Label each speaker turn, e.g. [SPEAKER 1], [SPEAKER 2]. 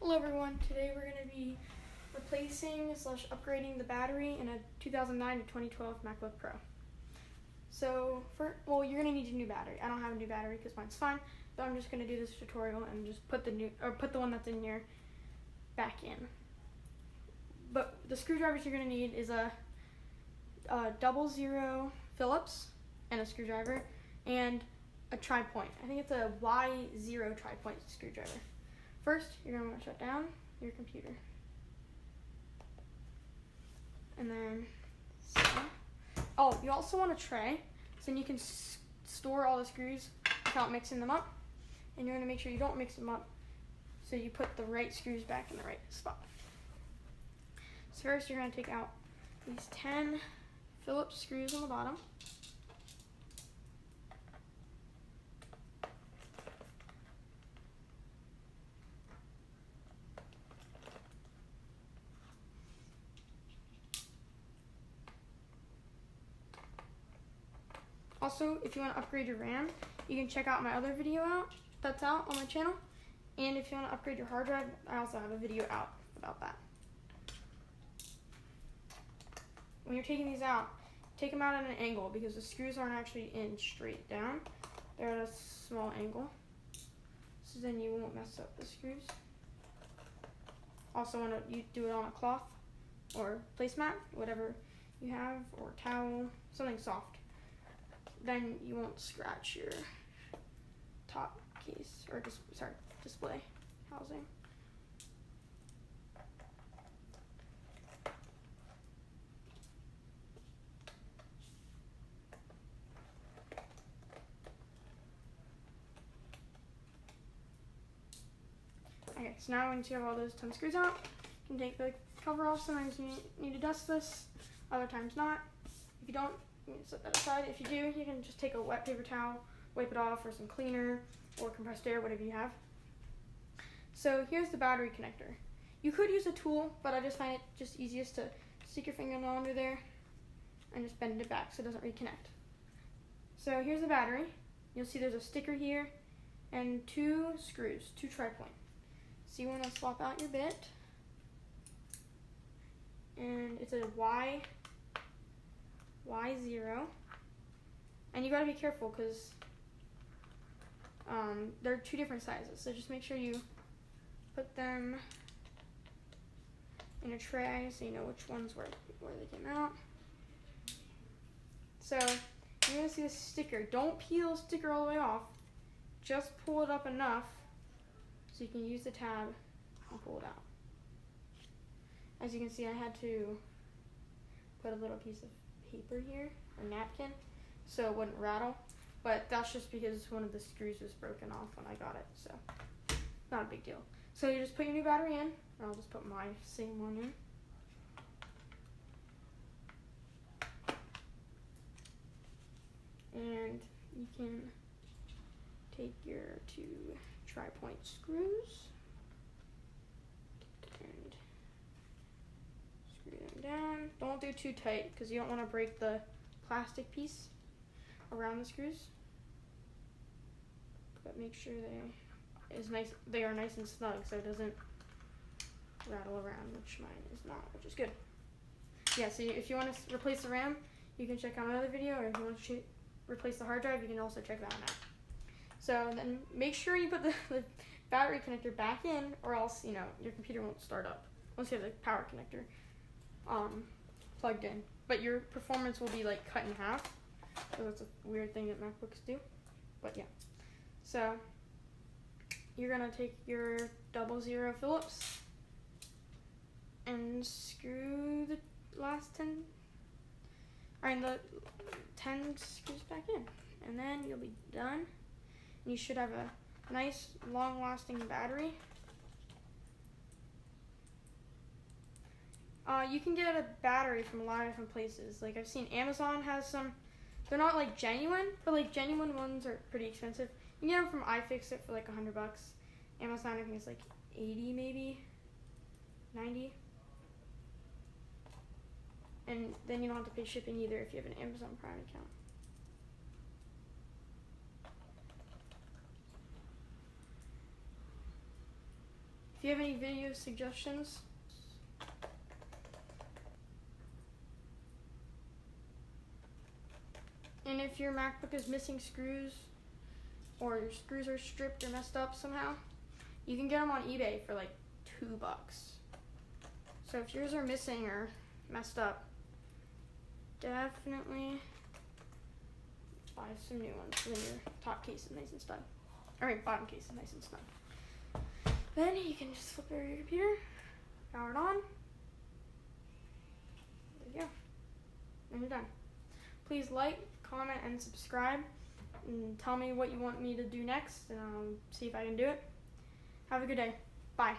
[SPEAKER 1] Hello everyone, today we're going to be replacing / upgrading the battery in a 2009 to 2012 MacBook Pro. So, you're going to need a new battery. I don't have a new battery because mine's fine, so I'm just going to do this tutorial and just put the one that's in here back in. But the screwdrivers you're going to need is a 00 Phillips and a screwdriver and a tri-point. I think it's a Y0 tri-point screwdriver. First, you're going to want to shut down your computer. And then, you also want a tray, so then you can store all the screws without mixing them up. And you're going to make sure you don't mix them up, so you put the right screws back in the right spot. So first, you're going to take out these 10 Phillips screws on the bottom. Also, if you want to upgrade your RAM, you can check out my other video that's out on my channel. And if you want to upgrade your hard drive, I also have a video out about that. When you're taking these out, take them out at an angle because the screws aren't actually in straight down. They're at a small angle. So then you won't mess up the screws. Also, you do it on a cloth or placemat, whatever you have, or towel, something soft. Then you won't scratch your top case or display housing. Okay, so now once you have all those 10 screws out, you can take the cover off. Sometimes you need to dust this, other times not. If you don't, you can set that aside. If you do, you can just take a wet paper towel, wipe it off, or some cleaner, or compressed air, whatever you have. So here's the battery connector. You could use a tool, but I just find it just easiest to stick your fingernail under there and just bend it back so it doesn't reconnect. So here's the battery. You'll see there's a sticker here and 2 screws, 2 tri-point. So you want to swap out your bit, and it's a Y0, and you got to be careful because they're 2 different sizes, so just make sure you put them in a tray so you know which ones where they came out. So you're going to see the sticker. Don't peel the sticker all the way off, just pull it up enough so you can use the tab and pull it out. As you can see, I had to put a little piece of paper here, or napkin, so it wouldn't rattle, but that's just because one of the screws was broken off when I got it, so not a big deal. So you just put your new battery in, or I'll just put my same one in. And you can take your 2 tri-point screws and screw them down. Don't do too tight because you don't want to break the plastic piece around the screws. But make sure they are nice and snug so it doesn't rattle around, which mine is not, which is good. Yeah, so if you want to replace the RAM, you can check out my other video, or if you want to replace the hard drive, you can also check that one out. So then make sure you put the battery connector back in, or else your computer won't start up once you have the power connector plugged in. But your performance will be like cut in half, so that's a weird thing that MacBooks do. But yeah, so you're gonna take your 00 Phillips and screw the last 10 screws back in, and then you'll be done. You should have a nice, long-lasting battery. You can get a battery from a lot of different places. Like I've seen Amazon has some. They're not like genuine, but like genuine ones are pretty expensive. You can get them from iFixit for like $100. Amazon, I think it's like 80, maybe 90. And then you don't have to pay shipping either if you have an Amazon Prime account. If you have any video suggestions, and if your MacBook is missing screws, or your screws are stripped or messed up somehow, you can get them on eBay for like $2. So if yours are missing or messed up, definitely buy some new ones so then your top case is nice and snug. Bottom case is nice and snug. Then you can just flip over your computer, power it on. There you go. And you're done. Please like, comment, and subscribe. And tell me what you want me to do next, and I'll see if I can do it. Have a good day. Bye.